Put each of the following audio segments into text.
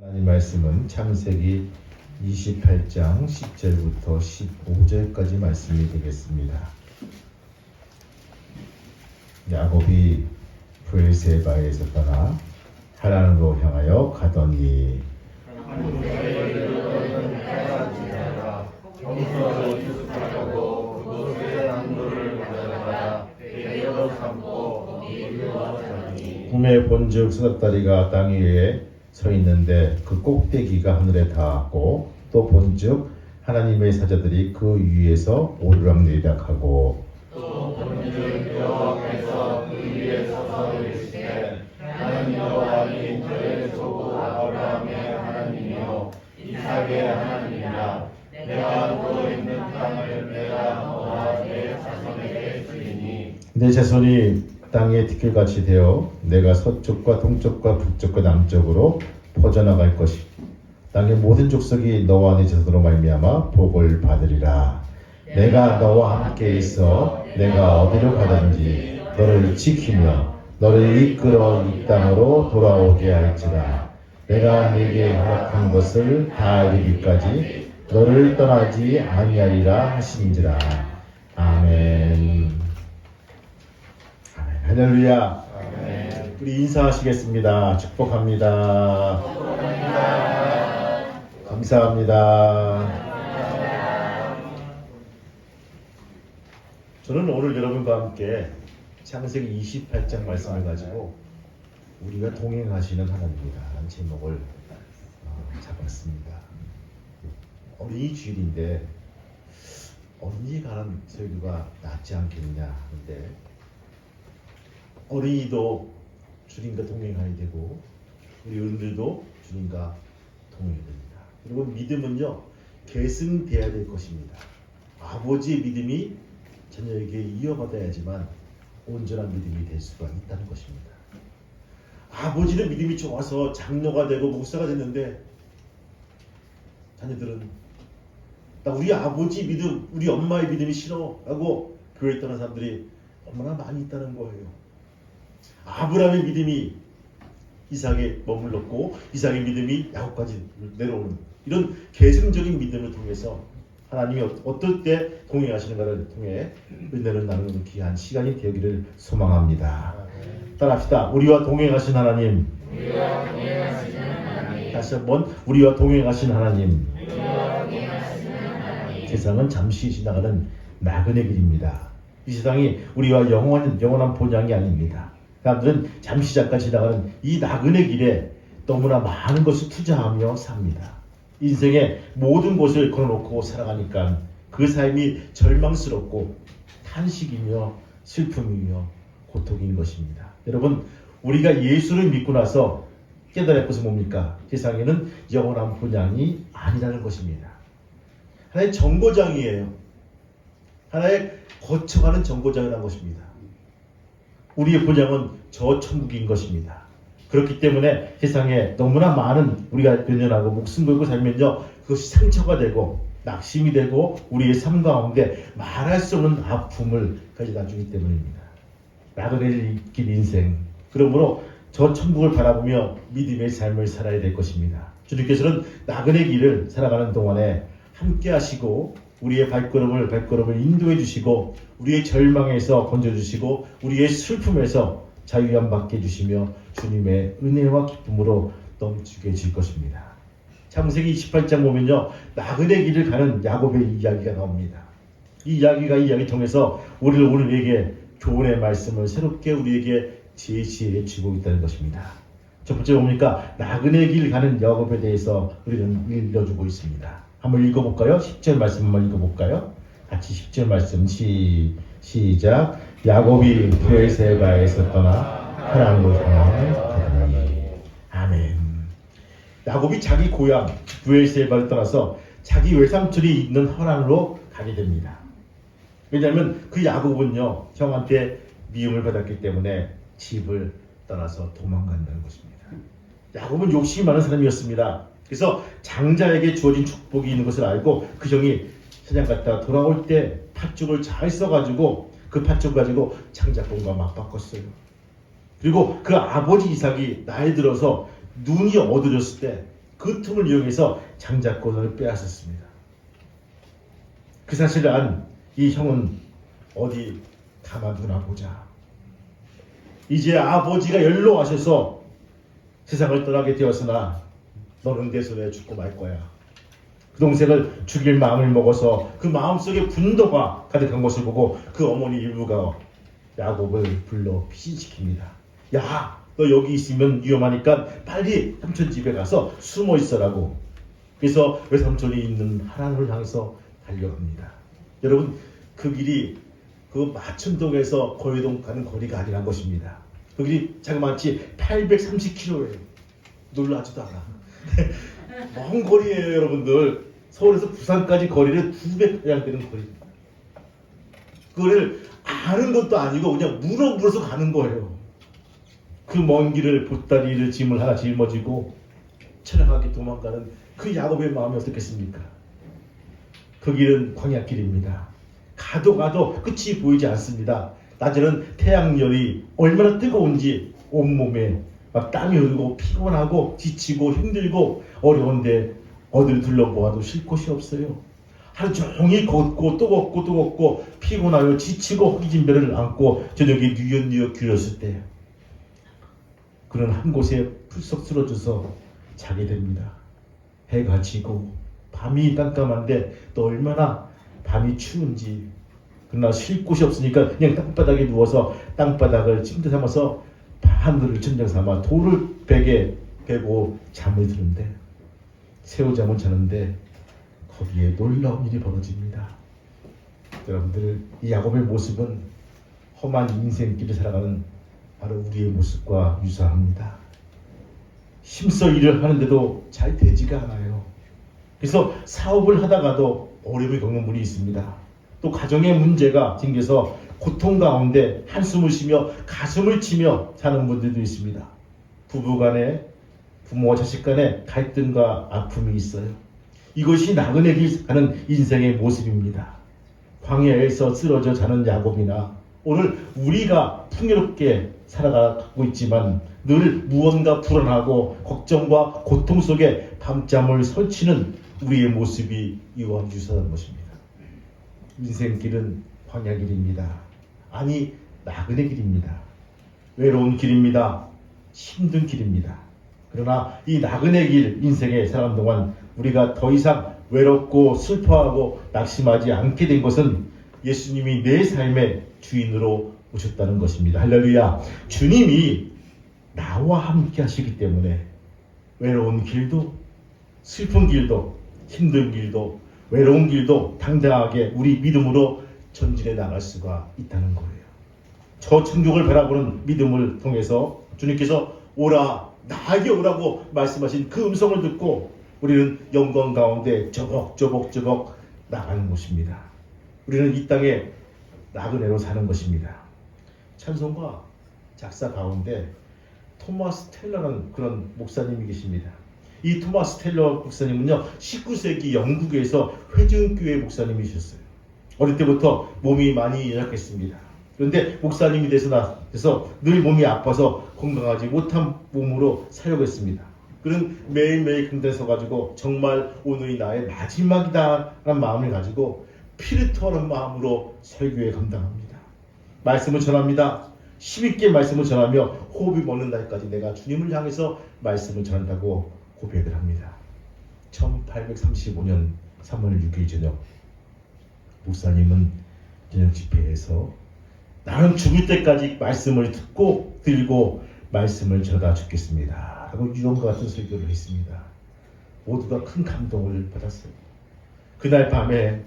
하나님 말씀은 창세기 28장 10절부터 15절까지 말씀이 되겠습니다. 야곱이 브엘세바에서 떠나 하란으로 향하여 가더니 꿈에 본즉 사닥다리가 땅 위에 서 있는데 그 꼭대기가 하늘에 닿았고 또 본즉 하나님의 사자들이 그 위에서 오르락내리락하고 또 본즉 여호와께서 그 위에 서서 이르시되 나는 여호와니 너의 조국 아브라함의 하나님이요 이삭의 하나님이라. 내가 누워 있는 땅을 내가 너와 내 자손에게 주리니 내 자손이 땅의 티끌같이 되어 내가 서쪽과 동쪽과 북쪽과 남쪽으로 퍼져나갈 것이고 땅의 모든 족속이 너와 내 자손으로 말미암아 복을 받으리라. 내가 너와 함께 있어 내가 어디로 가든지 너를 지키며 너를 이끌어 이 땅으로 돌아오게 할지라. 내가 네게 허락한 것을 다 이루기까지 너를 떠나지 아니하리라 하신지라. 아멘. 할렐루야. 아멘. 우리 인사하시겠습니다. 축복합니다. 감사합니다. 저는 오늘 여러분과 함께 창세기 28장 말씀을 가지고 우리가 동행하시는 하나님이다 라는 제목을 잡았습니다. 어린이 주일인데 어린이 관한 설교가 낫지 않겠느냐 하는데 어린이도 주님과 동행해야 되고 우리 어른들도 주님과 동행해야 됩니다. 그리고 믿음은요 계승돼야 될 것입니다. 아버지의 믿음이 자녀에게 이어받아야지만 온전한 믿음이 될 수가 있다는 것입니다. 아버지는 믿음이 좋아서 장로가 되고 목사가 됐는데 자녀들은 나 우리 아버지 믿음, 우리 엄마의 믿음이 싫어 라고 교회에 떠난 사람들이 얼마나 많이 있다는 거예요. 아브라함의 믿음이 이삭에 머물렀고 이삭의 믿음이 야곱까지 내려오는 이런 계승적인 믿음을 통해서 하나님이 어떨 때 동행하시는가를 통해 은혜를 나누는 귀한 시간이 되기를 소망합니다. 따라합시다. 우리와 동행하신 하나님. 다시 한번 우리와 동행하신 하나님. 세상은 잠시 지나가는 나그네 길입니다. 이 세상이 우리와 영원한 본향이 아닙니다. 사람들은 잠시 잠깐 지나가는 이 나그네 길에 너무나 많은 것을 투자하며 삽니다. 인생의 모든 것을 걸어놓고 살아가니까 그 삶이 절망스럽고 탄식이며 슬픔이며 고통인 것입니다. 여러분, 우리가 예수를 믿고 나서 깨달을 것은 뭡니까? 세상에는 영원한 본향이 아니라는 것입니다. 하나의 정거장이에요. 하나의 거쳐가는 정거장이라는 것입니다. 우리의 본향은 저 천국인 것입니다. 그렇기 때문에 세상에 너무나 많은 우리가 변연하고 목숨 걸고 살면요 그것이 상처가 되고 낙심이 되고 우리의 삶 가운데 말할 수 없는 아픔을 가져다 주기 때문입니다. 나그네 길 인생. 그러므로 저 천국을 바라보며 믿음의 삶을 살아야 될 것입니다. 주님께서는 나그네 길을 살아가는 동안에 함께 하시고 우리의 발걸음을 인도해 주시고 우리의 절망에서 건져주시고 우리의 슬픔에서 자유함 받게 해주시며 주님의 은혜와 기쁨으로 넘치게 해줄 것입니다. 창세기 28장 보면요 나그네 길을 가는 야곱의 이야기가 나옵니다. 이 이야기 통해서 우리를 오늘에게 교훈의 말씀을 새롭게 우리에게 제시해 주고 있다는 것입니다. 첫 번째 뭡니까? 나그네 길 가는 야곱에 대해서 우리는 읽어주고 있습니다. 한번 읽어볼까요? 10절 말씀 한번 읽어볼까요? 같이 10절 말씀 시작. 야곱이 브엘세바에서 떠나 하란으로 향하여 가더니. 아멘. 야곱이 자기 고향 브엘세바를 떠나서 자기 외삼촌이 있는 하란으로 가게 됩니다. 왜냐하면 그 야곱은요 형한테 미움을 받았기 때문에 집을 떠나서 도망간다는 것입니다. 야곱은 욕심이 많은 사람이었습니다. 그래서 장자에게 주어진 축복이 있는 것을 알고 그 형이 사냥 갔다가 돌아올 때 팥죽을 잘 써가지고 그 팥죽 가지고 장자권과 맞바꿨어요. 그리고 그 아버지 이삭이 나이 들어서 눈이 어두워졌을 때 그 틈을 이용해서 장자권을 빼앗았습니다. 그 사실을 안 이 형은 어디 가만두나 보자. 이제 아버지가 연로하셔서 세상을 떠나게 되었으나 너는 내 손에 죽고 말 거야. 그 동생을 죽일 마음을 먹어서 그 마음속에 분노가 가득한 것을 보고 그 어머니 일부가 야곱을 불러 피신시킵니다. 야, 너 여기 있으면 위험하니까 빨리 삼촌 집에 가서 숨어 있어라고. 그래서 외삼촌이 있는 하란을 향해서 달려갑니다. 여러분, 그 길이 그 마천동에서 거회동 가는 거리가 아니란 것입니다. 그 길이 자그마치 830km예요. 놀라지도 않아. 먼 거리예요, 여러분들. 서울에서 부산까지 거리는 200가량 되는 거리입니다. 그거를 아는 것도 아니고 그냥 물어서 가는 거예요. 그 먼 길을 보따리를 짐을 하나 짊어지고 처량하게 도망가는 그 야곱의 마음이 어떻겠습니까? 그 길은 광야길입니다. 가도 끝이 보이지 않습니다. 낮에는 태양열이 얼마나 뜨거운지 온몸에 막 땀이 흐르고 피곤하고 지치고 힘들고 어려운데 어디를 둘러보아도 쉴 곳이 없어요. 하루 종일 걷고 또 걷고 피곤하여 지치고 허기진 배를 안고 저녁에 뉘엿뉘엿 기울였을 때 그는 한 곳에 풀썩 쓰러져서 자게 됩니다. 해가 지고 밤이 깜깜한데 또 얼마나 밤이 추운지. 그러나 쉴 곳이 없으니까 그냥 땅바닥에 누워서 땅바닥을 침대 삼아서 하늘을 천장 삼아 돌을 베게 베고 잠을 드는데 새우잠을 자는데 거기에 놀라운 일이 벌어집니다. 여러분들, 이 야곱의 모습은 험한 인생길을 살아가는 바로 우리의 모습과 유사합니다. 힘써 일을 하는데도 잘 되지가 않아요. 그래서 사업을 하다가도 어려움을 겪는 분이 있습니다. 또 가정의 문제가 생겨서 고통 가운데 한숨을 쉬며 가슴을 치며 사는 분들도 있습니다. 부부간에, 부모와 자식 간에 갈등과 아픔이 있어요. 이것이 나그네 길 가는 인생의 모습입니다. 광야에서 쓰러져 자는 야곱이나 오늘 우리가 풍요롭게 살아가고 있지만 늘 무언가 불안하고 걱정과 고통 속에 밤잠을 설치는 우리의 모습이 이와 유사한 것입니다. 인생길은 광야길입니다. 아니, 나그네 길입니다. 외로운 길입니다. 힘든 길입니다. 그러나 이 나그네 길 인생에 살아가는 동안 우리가 더 이상 외롭고 슬퍼하고 낙심하지 않게 된 것은 예수님이 내 삶의 주인으로 오셨다는 것입니다. 할렐루야. 주님이 나와 함께 하시기 때문에 외로운 길도 슬픈 길도 힘든 길도 외로운 길도 당당하게 우리 믿음으로 전진해 나갈 수가 있다는 거예요. 저 천국을 바라보는 믿음을 통해서 주님께서 오라, 나에게 오라고 말씀하신 그 음성을 듣고 우리는 영광 가운데 저벅저벅 나가는 것입니다. 우리는 이 땅에 나그네로 사는 것입니다. 찬송가 작사 가운데 토마스 텔러라는 그런 목사님이 계십니다. 이 토마스 텔러 목사님은요, 19세기 영국에서 회중교회 목사님이셨어요. 어릴 때부터 몸이 많이 연약했습니다. 그런데 목사님이 돼서 늘 몸이 아파서 건강하지 못한 몸으로 사역했습니다. 그는 매일매일 금단에 서가지고 정말 오늘이 나의 마지막이다라는 마음을 가지고 피를 토하는 마음으로 설교에 감당합니다. 말씀을 전합니다. 힘있게 말씀을 전하며 호흡이 멎는 날까지 내가 주님을 향해서 말씀을 전한다고 고백을 합니다. 1835년 3월 6일 저녁 목사님은 저녁 집회에서 나는 죽을 때까지 말씀을 듣고 들고 말씀을 전하다 죽겠습니다 라고 유언과 같은 설교를 했습니다. 모두가 큰 감동을 받았어요. 그날 밤에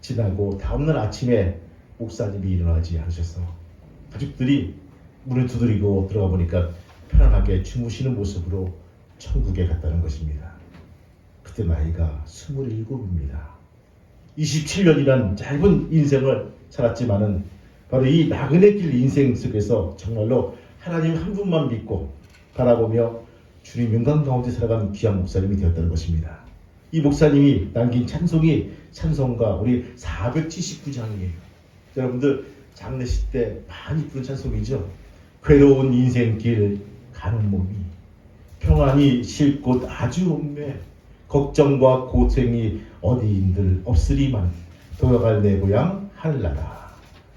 지나고 다음날 아침에 목사님이 일어나지 않으셔서 가족들이 문을 두드리고 들어가 보니까 편안하게 주무시는 모습으로 천국에 갔다는 것입니다. 그때 나이가 27입니다. 27년이란 짧은 인생을 살았지만은 바로 이 나그네 길 인생 속에서 정말로 하나님 한 분만 믿고 바라보며 주님 영광 가운데 살아가는 귀한 목사님이 되었다는 것입니다. 이 목사님이 남긴 찬송이 찬송가 우리 479장이에요. 여러분들 장례식 때 많이 부른 찬송이죠. 괴로운 인생길 가는 몸이 평안이 쉴 곳 아주 없네. 걱정과 고생이 어디인들 없으리만 돌아갈 내 고향 하늘나라.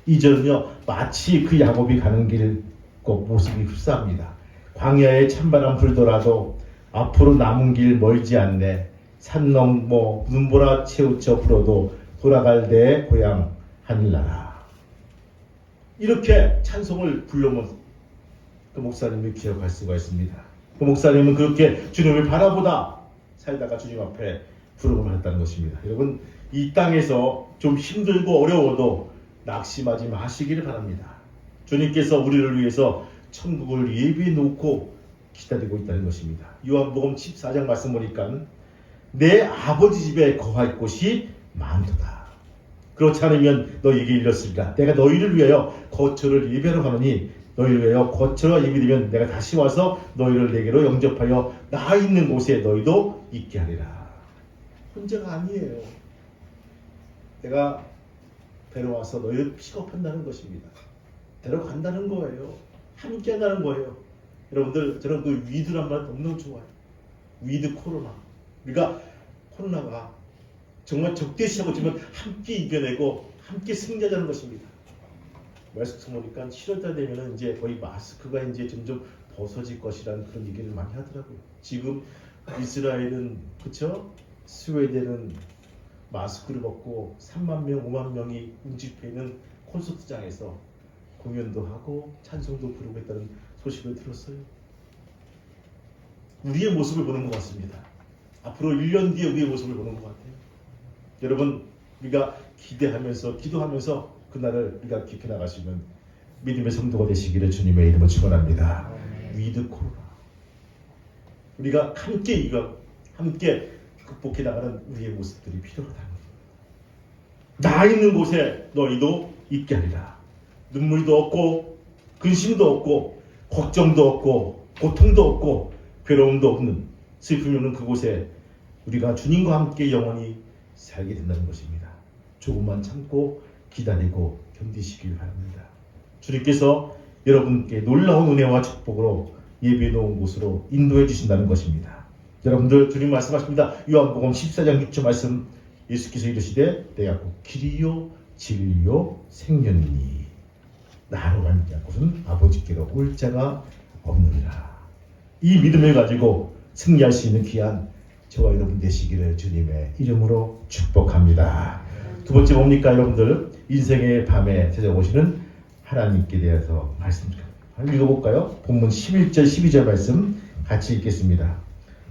이절은요 마치 그 야곱이 가는 길 모습이 흡사합니다. 광야에 찬바람 불더라도 앞으로 남은 길 멀지 않네. 산 넘어 눈보라 채우쳐 불어도 돌아갈 내 고향 하늘나라. 이렇게 찬송을 불러면 그 목사님을 기억할 수가 있습니다. 그 목사님은 그렇게 주님을 바라보다 살다가 주님 앞에 부름을 했다는 것입니다. 여러분 이 땅에서 좀 힘들고 어려워도 낙심하지 마시기를 바랍니다. 주님께서 우리를 위해서 천국을 예비해 놓고 기다리고 있다는 것입니다. 요한복음 14장 말씀 보니까 내 아버지 집에 거할 곳이 많도다. 그렇지 않으면 너희에게 이르렀으리라. 내가 너희를 위하여 거처를 예비하러 가노니 너희를 위하여 거처가 예비되면 내가 다시 와서 너희를 내게로 영접하여 나 있는 곳에 너희도 있게 하리라. 혼자가 아니에요. 내가 데려와서 너희를 픽업한다는 것입니다. 데려간다는 거예요. 함께 한다는 거예요. 여러분들 저는 그 위드란 말 너무 좋아요. 위드 코로나. 우리가 코로나가 정말 적대시하고 지금 함께 이겨내고 함께 승리하자는 것입니다. 말씀 보니까 7월달 되면은 이제 거의 마스크가 이제 점점 벗어질 것이라는 그런 얘기를 많이 하더라고요. 지금 이스라엘은 그쵸? 스웨덴은 마스크를 벗고 3만 명, 5만 명이 운집해 있는 콘서트장에서 공연도 하고 찬송도 부르고 있다는 소식을 들었어요. 우리의 모습을 보는 것 같습니다. 앞으로 1년 뒤에 우리의 모습을 보는 것 같아요. 여러분 우리가 기대하면서 기도하면서 그날을 우리가 지켜나가시면 믿음의 성도가 되시기를 주님의 이름으로 축원합니다. 위드 코로나 우리가 함께 이거 함께 극복해 나가는 우리의 모습들이 필요하다는 겁니다. 나 있는 곳에 너희도 있게 하리라. 눈물도 없고 근심도 없고 걱정도 없고 고통도 없고 괴로움도 없는 슬픔이 없는 그곳에 우리가 주님과 함께 영원히 살게 된다는 것입니다. 조금만 참고 기다리고 견디시길 바랍니다. 주님께서 여러분께 놀라운 은혜와 축복으로 예비해 놓은 곳으로 인도해 주신다는 것입니다. 여러분들 주님 말씀하십니다. 요한복음 14장 6절 말씀 예수께서 이르시되 내가 곧 길이요 진리요 생명이니 나로 말미암아 곳은 아버지께로 올 자가 없느니라. 이 믿음을 가지고 승리할 수 있는 귀한 저와 여러분 되시기를 주님의 이름으로 축복합니다. 두 번째 뭡니까 여러분들? 인생의 밤에 찾아오시는 하나님께 대해서 말씀드립니다. 읽어볼까요? 본문 11절 12절 말씀 같이 읽겠습니다.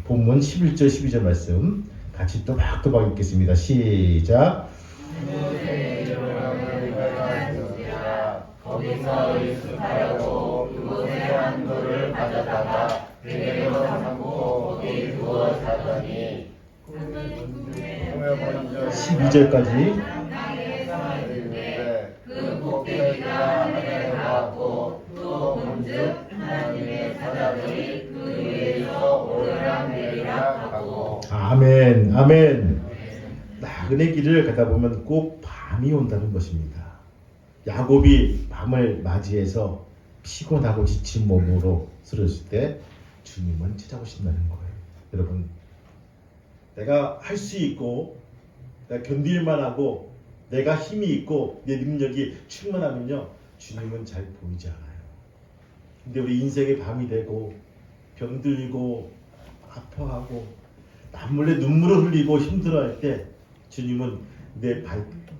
본문 11절 12절 말씀 같이 또박또박 읽겠습니다. 시작. 거기서 일숙하려고 그곳에 한 돌을 가져다가 베개로 삼고 거기 누워 자더니 12절까지 그 꼭대기가 하늘에 닿았고 또 문득 하나님의 사자들이 그 위에서 오르락내리락 하고 아멘 아멘. 나그네 길을 가다 보면 꼭 밤이 온다는 것입니다. 야곱이 밤을 맞이해서 피곤하고 지친 몸으로 쓰러질 때 주님은 찾아오신다는 거예요. 여러분 내가 할 수 있고 내가 견딜만 하고 내가 힘이 있고 내 능력이 충만하면요 주님은 잘 보이지 않아요. 근데 우리 인생의 밤이 되고 병들고 아파하고 남몰래 눈물을 흘리고 힘들어할 때 주님은 내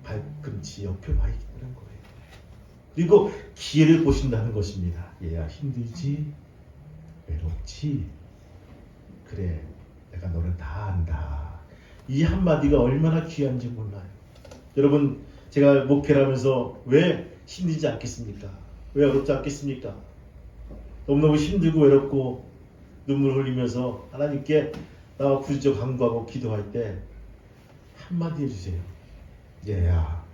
발꿈치 옆에 와 있다는 거예요. 그리고 기회를 보신다는 것입니다. 얘야 힘들지? 외롭지? 그래 내가 너를 다 안다. 이 한마디가 얼마나 귀한지 몰라요. 여러분 제가 목회를 하면서 왜 힘들지 않겠습니까? 왜 어렵지 않겠습니까? 너무너무 힘들고 외롭고 눈물 흘리면서 하나님께 나와 구주적 간구하고 기도할 때 한마디 해주세요. 얘야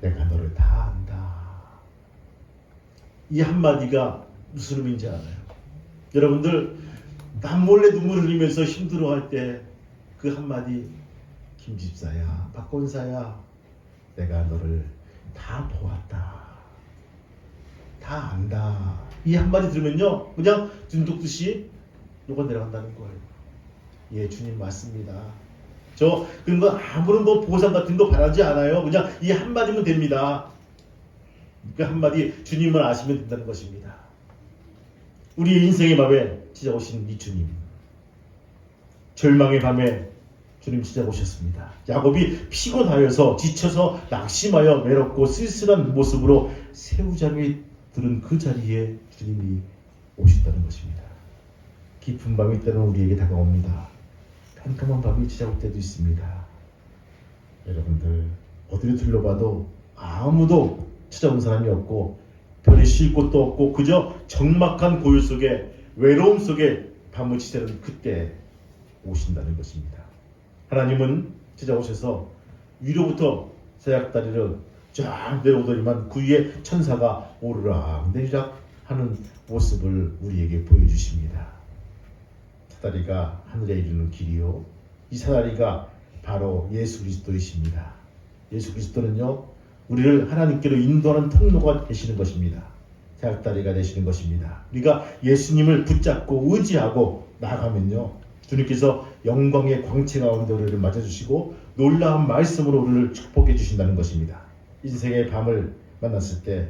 내가 너를 다 안다. 이 한마디가 무슨 의미인지 알아요? 여러분들 남몰래 눈물 흘리면서 힘들어할 때 그 한마디 김집사야 박권사야 내가 너를 다 보았다. 다 안다. 이 한마디 들으면요 그냥 눈 떴듯이 요거 내려간다는 거예요. 예, 주님 맞습니다. 저 그런 거 아무런 뭐 보상 같은 거 바라지 않아요. 그냥 이 한마디면 됩니다. 그 한마디 주님을 아시면 된다는 것입니다. 우리의 인생의 밤에 찾아오신 이 주님, 절망의 밤에 주님 찾아오셨습니다. 야곱이 피곤하여서 지쳐서 낙심하여 외롭고 쓸쓸한 모습으로 새우잠이 들은 그 자리에 주님이 오신다는 것입니다. 깊은 밤이 때로는 우리에게 다가옵니다. 깜깜한 밤이 찾아올 때도 있습니다. 여러분들 어디를 둘러봐도 아무도 찾아온 사람이 없고 별이 쉴 곳도 없고 그저 적막한 고요 속에 외로움 속에 밤을 지새는 그때 오신다는 것입니다. 하나님은 찾아오셔서 위로부터 사약다리를 쫙 내려오더니만 그 위에 천사가 오르락 내리락 하는 모습을 우리에게 보여주십니다. 사다리가 하늘에 이르는 길이요, 이 사다리가 바로 예수 그리스도이십니다. 예수 그리스도는요, 우리를 하나님께로 인도하는 통로가 되시는 것입니다. 사약다리가 되시는 것입니다. 우리가 예수님을 붙잡고 의지하고 나아가면요, 주님께서 영광의 광채 가운데 우리를 맞아주시고 놀라운 말씀으로 우리를 축복해 주신다는 것입니다. 인생의 밤을 만났을 때,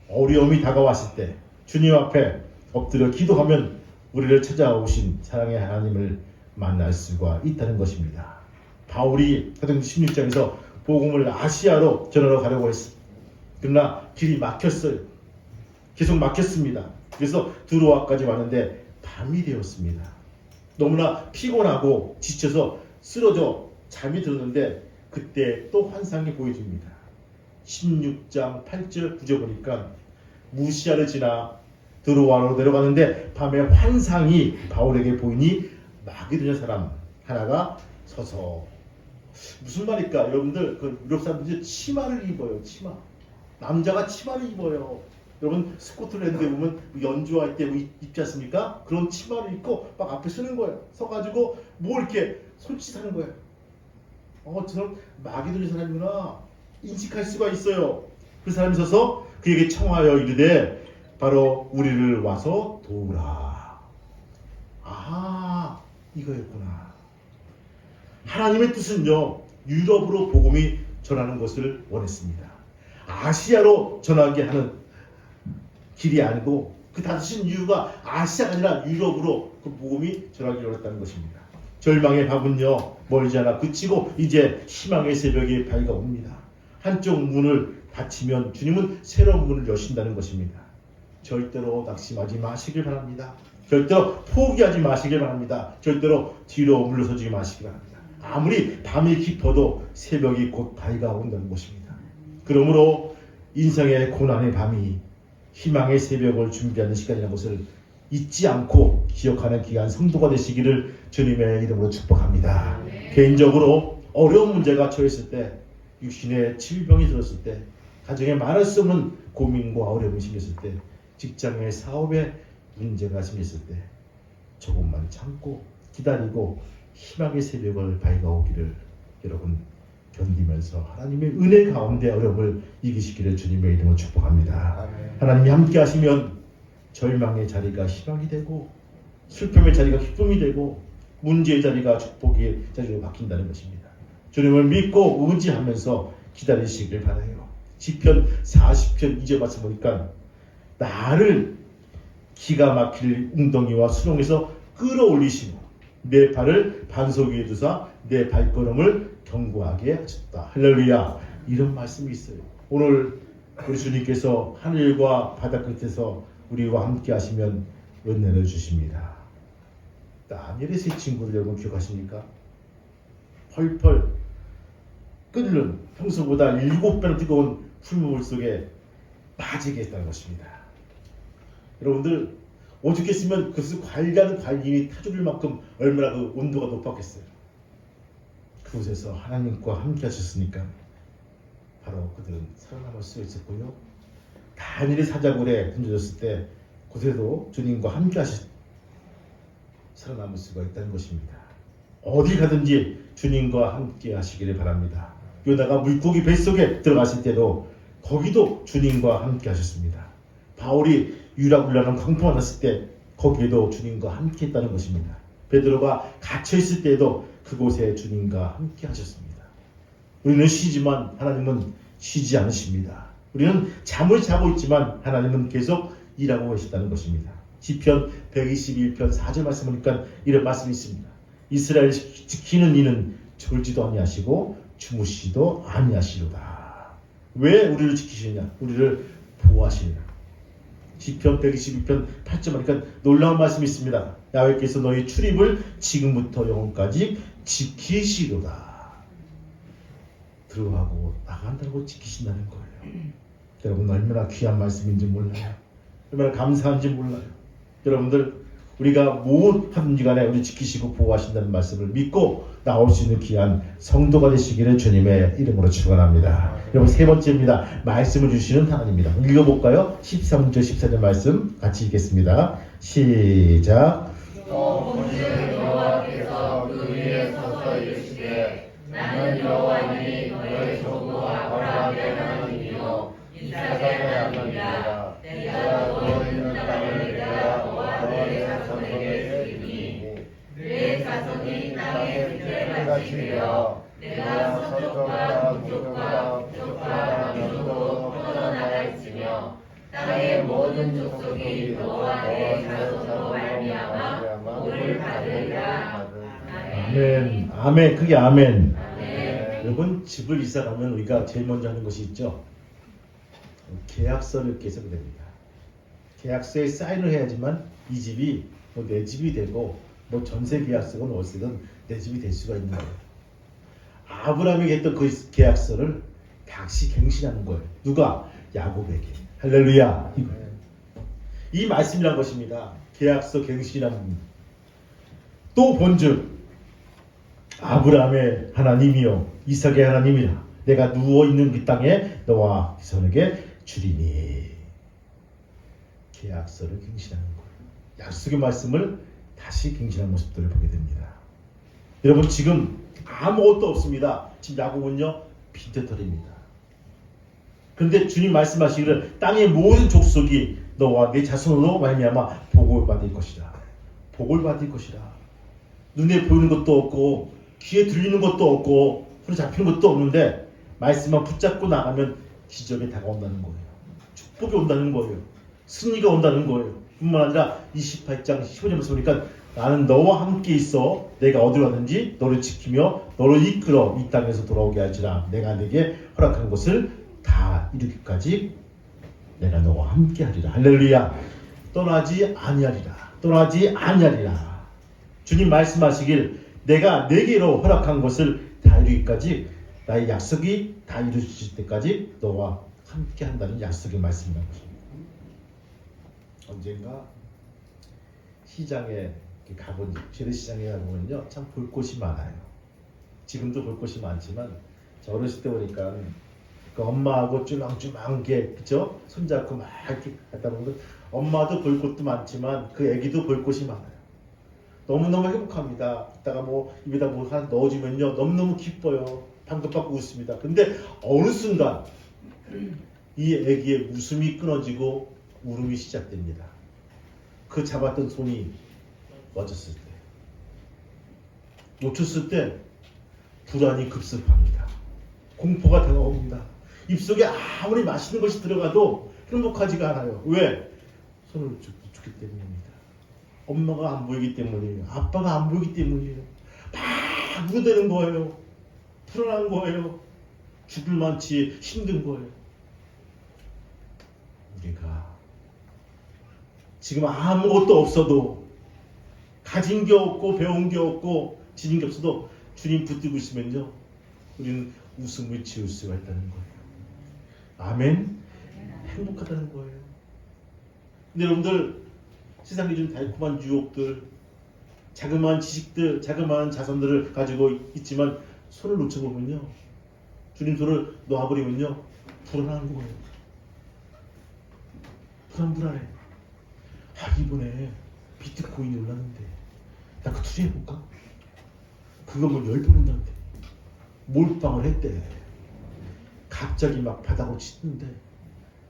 어려움이 다가왔을 때 주님 앞에 엎드려 기도하면 우리를 찾아오신 사랑의 하나님을 만날 수가 있다는 것입니다. 바울이 사도행전 16장에서 복음을 아시아로 전하러 가려고 했습니다. 그러나 길이 막혔어요. 계속 막혔습니다. 그래서 두로아까지 왔는데 밤이 되었습니다. 너무나 피곤하고 지쳐서 쓰러져 잠이 들었는데 그때 또 환상이 보여집니다. 16장 8절 9절 보니까 무시아를 지나 드로아로 내려가는데 밤에 환상이 바울에게 보이니 마게도냐 사람 하나가 서서, 무슨 말일까? 여러분들 그 유럽 사람들이 치마를 입어요. 치마. 남자가 치마를 입어요. 여러분 스코틀랜드에 보면 연주할 때 입지 않습니까? 그런 치마를 입고 막 앞에 서는 거예요. 서가지고 뭐 이렇게 손짓하는 거예요. 저는 마게도냐 사람이구나 인식할 수가 있어요. 그 사람이 서서 그에게 청하여 이르되 바로 우리를 와서 도우라. 아, 이거였구나. 하나님의 뜻은요, 유럽으로 복음이 전하는 것을 원했습니다. 아시아로 전하게 하는 길이 아니고 그 다신 이유가 아시아가 아니라 유럽으로 그 복음이 전하기를 원했다는 것입니다. 절망의 밤은요 멀지 않아 그치고 이제 희망의 새벽이 밝아옵니다. 한쪽 문을 닫히면 주님은 새로운 문을 여신다는 것입니다. 절대로 낙심하지 마시길 바랍니다. 절대로 포기하지 마시길 바랍니다. 절대로 뒤로 물러서지 마시길 바랍니다. 아무리 밤이 깊어도 새벽이 곧 밝아온다는 것입니다. 그러므로 인생의 고난의 밤이 희망의 새벽을 준비하는 시간이라는 것을 잊지 않고 기억하는 귀한 성도가 되시기를 주님의 이름으로 축복합니다. 개인적으로 어려운 문제가 처했을 때, 육신의 질병이 들었을 때, 가정에 말할 수 없는 고민과 어려움이 생겼을 때, 직장의 사업에 문제가 생겼을 때 조금만 참고 기다리고 희망의 새벽을 밝아오기를 여러분 견디면서 하나님의 은혜 가운데 어려움을 이기시기를 주님의 이름으로 축복합니다. 아멘. 하나님이 함께 하시면 절망의 자리가 희망이 되고 슬픔의 자리가 기쁨이 되고 문제의 자리가 축복의 자리로 바뀐다는 것입니다. 주님을 믿고 의지하면서 기다리시길 바라요. 시편 40편 2절 말씀 보니까 나를 기가 막힐 웅덩이와 수렁에서 끌어올리시고 내 발을 반석 위에 두사 내 발걸음을 견고하게 하셨다. 할렐루야. 이런 말씀이 있어요. 오늘 우리 주님께서 하늘과 바다 끝에서 우리와 함께 하시면 은혜를 주십니다. 다니엘의 세 친구들 여러분 기억하십니까? 펄펄 끓는 평소보다 7배나 뜨거운 풀물 속에 빠지게 했다는 것입니다. 여러분들 오죽했으면 그것을 관리하는 관리인이 타주를 만큼 얼마나 그 온도가 높았겠어요. 그곳에서 하나님과 함께 하셨으니까 바로 그들은 살아남을 수 있었고요. 다니엘의 사자굴에 던져졌을 때 그곳에도 주님과 함께 살아남을 수가 있다는 것입니다. 어디 가든지 주님과 함께 하시기를 바랍니다. 요나가 물고기 뱃속에 들어갔을 때도 거기도 주님과 함께 하셨습니다. 바울이 유라굴라는 광풍 만났을 때 거기에도 주님과 함께 했다는 것입니다. 베드로가 갇혀 있을 때에도 그곳에 주님과 함께 하셨습니다. 우리는 쉬지만 하나님은 쉬지 않으십니다. 우리는 잠을 자고 있지만 하나님은 계속 일하고 계시다는 것입니다. 시편 121편 4절 말씀 보니까 이런 말씀이 있습니다. 이스라엘 지키는 이는 졸지도 아니하시고 주무시도 아니하시로다. 왜 우리를 지키시냐? 우리를 보호하시느냐? 시편 122편 8절 보니까 놀라운 말씀이 있습니다. 야훼께서 너희 출입을 지금부터 영원까지 지키시로다. 들어가고 나간다고 지키신다는 거예요. 여러분 얼마나 귀한 말씀인지 몰라요. 얼마나 감사한지 몰라요. 여러분들 우리가 뭘 하든지 간에 우리 지키시고 보호하신다는 말씀을 믿고 나올 수 있는 귀한 성도가 되시기를 주님의 이름으로 축원합니다. 여러분 세 번째입니다. 말씀을 주시는 하나님입니다. 읽어볼까요? 13절 14절 말씀 같이 읽겠습니다. 시작. 또 본즉 여호와께서 그 위에 서서 이르시되 나는 여호와니 너의 조부 아브라함의 하나님이요 이삭의 하나님이라. 내가 너 있는 땅을 내가 너와 너의 자손에게 주리니 내 자손이 땅의 들깨같이 되어 내가 서쪽과 북쪽과 남쪽으로 뻗어나갈지며 땅의 모든 족속이 너와 내 자손으로 말미암아 복을 받으리라. 아멘. 아멘. 그게 아멘. 아멘. 여러분 집을 이사 가면 우리가 제일 먼저 하는 것이 있죠. 계약서를 깨서야 됩니다. 계약서에 사인을 해야지만 이 집이 뭐 내 집이 되고 뭐 전세 계약서건 월세건 내 집이 될 수가 있는 거예요. 아브라함이 했던 그 계약서를 다시 갱신하는 거예요. 누가? 야곱에게. 할렐루야. 이 말씀이란 것입니다. 계약서 갱신하는. 또 본즉 아브라함의 하나님이요 이삭의 하나님이라. 내가 누워있는 이 땅에 너와 자손에게 주리니. 계약서를 갱신하는 거예요. 약속의 말씀을 다시 갱신한 모습들을 보게 됩니다. 여러분 지금 아무것도 없습니다. 지금 야곱은요 빈털터리입니다. 그런데 주님 말씀하시기를 땅의 모든 족속이 너와 내 자손으로 말미암아 복을 받을 것이라. 복을 받을 것이라. 눈에 보이는 것도 없고 귀에 들리는 것도 없고 손에 잡히는 것도 없는데 말씀만 붙잡고 나가면 기적이 다가온다는 거예요. 축복이 온다는 거예요. 승리가 온다는 거예요. 뿐만 아니라 28장 15절에서 보니까 나는 너와 함께 있어 내가 어디로 가든지 너를 지키며 너를 이끌어 이 땅에서 돌아오게 할지라. 내가 내게 허락한 것을 다 이루기까지 내가 너와 함께 하리라. 할렐루야. 떠나지 아니하리라. 떠나지 아니하리라. 주님 말씀하시길 내가 내게로 허락한 것을 다 이루기까지 나의 약속이 다 이루어질 때까지 너와 함께 한다는 약속의 말씀이라는 것입니다. 언젠가 시장에 가본 재래시장에 가보면요 참 볼 곳이 많아요. 지금도 볼 곳이 많지만 저 어렸을 때 보니까 그 엄마하고 쭈망쭈망게 그죠? 손잡고 막 이렇게 갔다 보면 엄마도 볼 곳도 많지만 그 애기도 볼 곳이 많아요. 너무너무 행복합니다. 이따가 뭐 입에다 뭐 하나 넣어주면요 너무너무 기뻐요. 방긋방긋 웃습니다. 근데 어느 순간 이 애기의 웃음이 끊어지고 울음이 시작됩니다. 그 잡았던 손이 멎었을 때, 놓쳤을 때 불안이 급습합니다. 공포가 다가옵니다. 입속에 아무리 맛있는 것이 들어가도 행복하지가 않아요. 왜? 손을 놓쳤기 때문입니다. 엄마가 안 보이기 때문이에요. 아빠가 안 보이기 때문이에요. 막 우려되는 거예요. 불안한 거예요. 죽을 만치 힘든 거예요. 우리가 지금 아무것도 없어도 가진 게 없고 배운 게 없고 지닌 게 없어도 주님 붙들고 있으면요 우리는 웃음을 지을 수가 있다는 거예요. 아멘. 행복하다는 거예요. 근데 여러분들 세상에 좀 달콤한 유혹들, 자그마한 지식들, 자그마한 자산들을 가지고 있지만 손을 놓쳐보면요 주님 손을 놓아버리면요 불안한 거예요. 불안해. 이번에 비트코인이 올랐는데 나 그거 투자해볼까? 그거 뭐 10번 온다는데 몰빵을 했대. 갑자기 막 바닥으로 치는데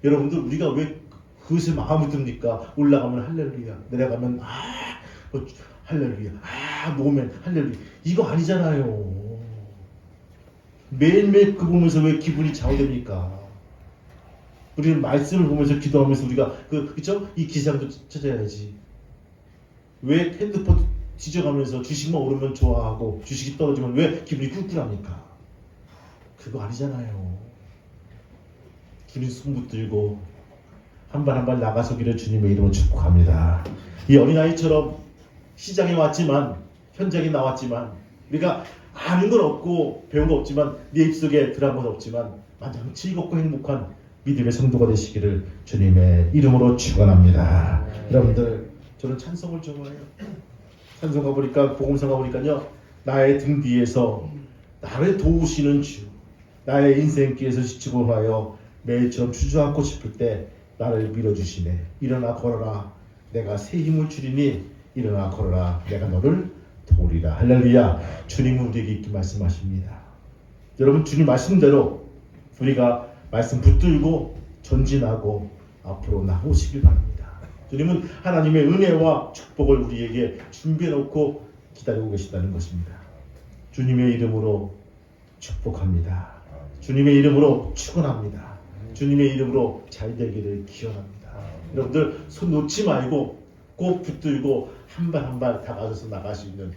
여러분들 우리가 왜 그것이 마음에 듭니까? 올라가면 할렐루야, 내려가면 할렐루야, 놓으면 할렐루야. 이거 아니잖아요. 매일매일 그 보면서 왜 기분이 좌우됩니까? 우리는 말씀을 보면서 기도하면서 우리가 그쵸? 이 기상도 찾아야지. 왜 핸드폰 뒤져가면서 주식만 오르면 좋아하고 주식이 떨어지면 왜 기분이 꿀꿀합니까? 그거 아니잖아요. 주님 손 붙들고 한 발 한 발 나가서기를 주님의 이름으로 축복합니다. 이 어린아이처럼 시장에 왔지만, 현장에 나왔지만, 우리가 아는 건 없고 배운 거 없지만, 내 입속에 들어간 건 없지만 마냥 즐겁고 행복한 믿음의 성도가 되시기를 주님의 이름으로 축원합니다. 여러분들, 저는 찬송을 좋아해요. 찬송 가보니까, 복음서 가보니까요, 나의 등 뒤에서 나를 도우시는 주, 나의 인생길에서 지치고 하여 매일처럼 주저앉고 싶을 때 나를 밀어주시네. 일어나 걸어라, 내가 새 힘을 주리니 일어나 걸어라, 내가 너를 도우리라. 할렐루야. 주님은 우리에게 이렇게 말씀하십니다. 여러분, 주님 말씀대로 우리가 말씀 붙들고 전진하고 앞으로 나오시길 바랍니다. 주님은 하나님의 은혜와 축복을 우리에게 준비해놓고 기다리고 계시다는 것입니다. 주님의 이름으로 축복합니다. 주님의 이름으로 축원합니다. 주님의 이름으로 잘 되기를 기원합니다. 여러분들, 손 놓지 말고 꼭 붙들고 한 발 한 발 다가서서 나갈 수 있는,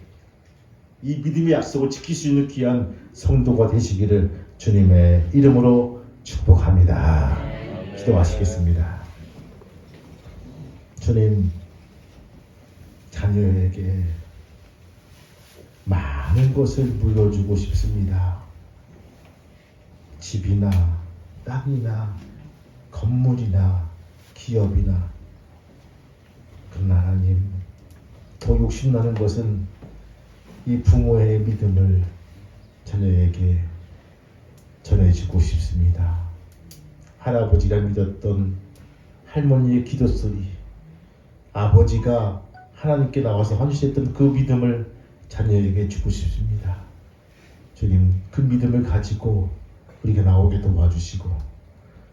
이 믿음의 약속을 지킬 수 있는 귀한 성도가 되시기를 주님의 이름으로 축복합니다. 기도하시겠습니다. 주님, 자녀에게 많은 것을 물려주고 싶습니다. 집이나 땅이나 건물이나 기업이나. 그러나 하나님, 더 욕심나는 것은 이 부모의 믿음을 자녀에게 전해주고 싶습니다. 할아버지가 믿었던 할머니의 기도 소리, 아버지가 하나님께 나와서 헌신했던 그 믿음을 자녀에게 주고 싶습니다. 주님, 그 믿음을 가지고 우리가 나오게 도와주시고,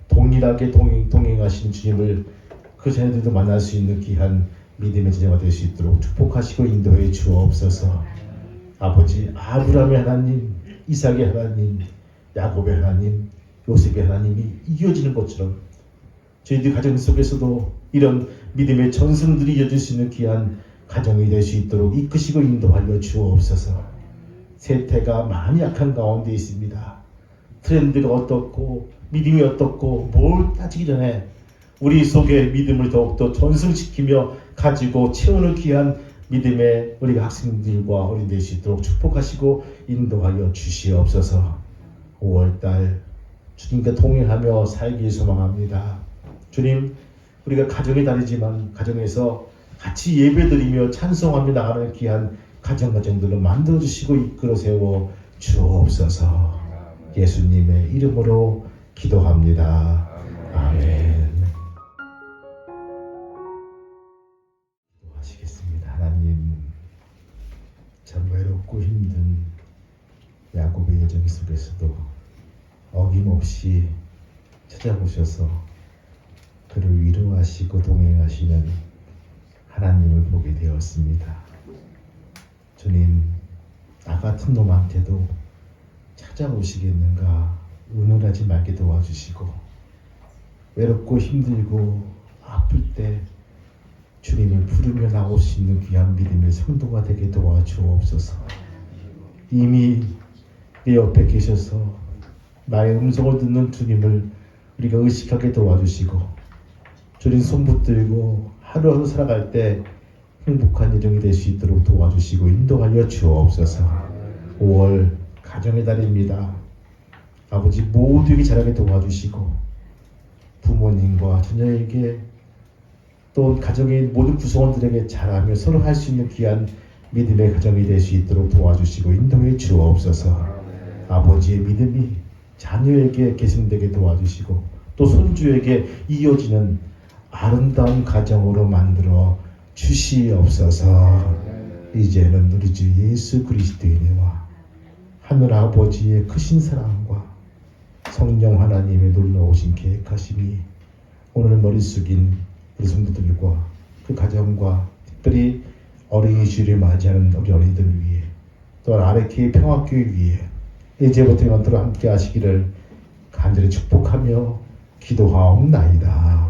동일하게 동행하시는 주님을 그 자녀들도 만날 수 있는 귀한 믿음의 자녀가 될 수 있도록 축복하시고 인도해 주옵소서. 아버지, 아브라함의 하나님, 이삭의 하나님, 야곱의 하나님, 요셉의 하나님이 이어지는 것처럼 저희들 가정 속에서도 이런 믿음의 전승들이 이어질 수 있는 귀한 가정이 될 수 있도록 이끄시고 인도하여 주옵소서. 세태가 많이 약한 가운데 있습니다. 트렌드가 어떻고 믿음이 어떻고 뭘 따지기 전에 우리 속에 믿음을 더욱더 전승시키며 가지고 채우는 귀한 믿음의 우리가 학생들과 어린 될 수 있도록 축복하시고 인도하여 주시옵소서. 5월달 주님과 동행하며 살길 소망합니다. 주님, 우리가 가정의 달이지만 가정에서 같이 예배드리며 찬송하며 나가는 귀한 가정들로 만들어주시고 이끌어 세워 주옵소서. 예수님의 이름으로 기도합니다. 아멘. 기도하시겠습니다. 하나님, 참 외롭고 힘든 야곱의 여정 속에서도 어김없이 찾아오셔서 그를 위로하시고 동행하시는 하나님을 보게 되었습니다. 주님, 나 같은 놈한테도 찾아오시겠는가 의논하지 말게 도와주시고, 외롭고 힘들고 아플 때 주님을 부르며 나올 수 있는 귀한 믿음의 성도가 되게 도와주옵소서. 이미 내 옆에 계셔서 나의 음성을 듣는 주님을 우리가 의식하게 도와주시고, 주님 손 붙들고 하루하루 살아갈 때 행복한 여정이 될 수 있도록 도와주시고 인도하여 주옵소서. 5월 가정의 달입니다. 아버지, 모두에게 자라게 도와주시고 부모님과 자녀에게 또 가정의 모든 구성원들에게 자라며 서로 할 수 있는 귀한 믿음의 가정이 될 수 있도록 도와주시고 인도해 주옵소서. 아버지의 믿음이 자녀에게 계승되게 도와주시고 또 손주에게 이어지는 아름다운 가정으로 만들어 주시옵소서. 이제는 우리 주 예수 그리스도의 은혜와 하늘 아버지의 크신 사랑과 성령 하나님의 놀라우신 계획하심이 오늘 머리 숙인 우리 성도들과 그 가정과 특별히 어린이 주일을 맞이하는 우리 어린이들 위해 또한 아레키의 평화교회 위해 이제부터 영원토록 함께 하시기를 간절히 축복하며 기도하옵나이다.